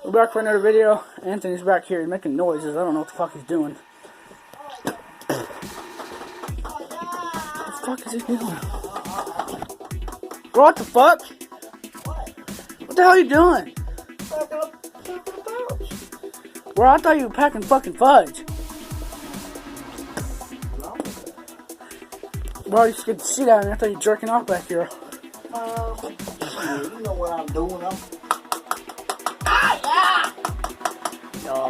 We're back for another video. Anthony's back here making noises. I don't know what the fuck he's doing. What the fuck is he doing? Bro, what the fuck? What the hell are you doing? Bro, I thought you were packing fucking fudge. Bro, you scared the shit out of me. I thought you were jerking off back here. You know what I'm doing. I'm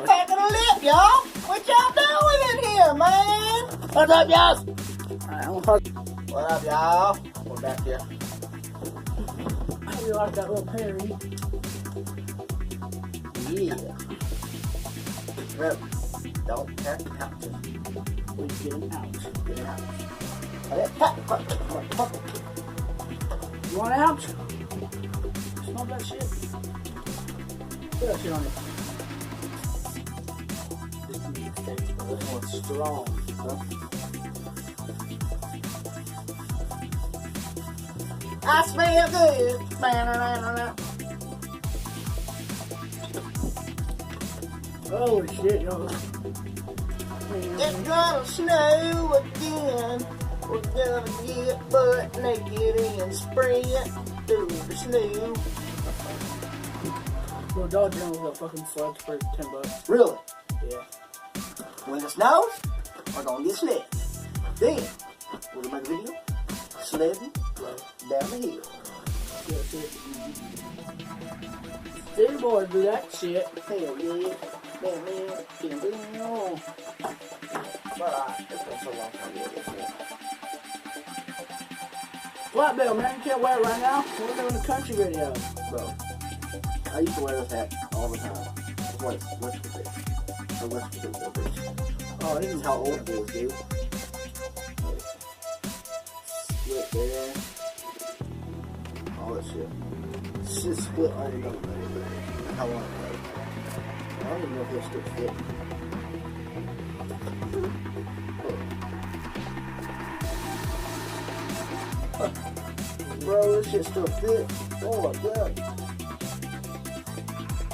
Packing a lip, y'all. What y'all doing in here, man? What's up, y'all? What up, y'all? We're back here. How do you like that little Perry? Yeah. Remember, don't pack the couches. We get him out. Get it out. You want out? Smell that shit? Put that shit on it. This one's strong. Huh? I smell good. Holy shit, yo. It's gonna snow again. We're gonna get butt naked and sprint through the snow. Little Dollar General with a fucking sled for $10. Really? Yeah. When it snows, we're gonna get sled. Then, we're gonna make a video sledding down the hill. City boys do that shit. Hell yeah. Damn. But it's been so long since I did this one. Flat bill, man. You can't wear it right now. We're doing a country video. Bro, I used to wear this hat all the time. What's the thing? So what's the thing? Oh, this is how old boys do. Split there. All that shit. It's just split. I don't know how long it takes. I don't even know if it'll still fit. Bro, this shit still fit. Oh my god.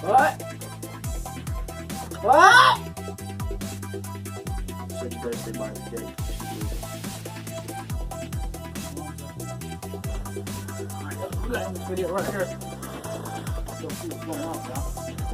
What? What? Said the birthday by the day. Alright, we're gonna end this video right here. Let's go see what's going on, y'all.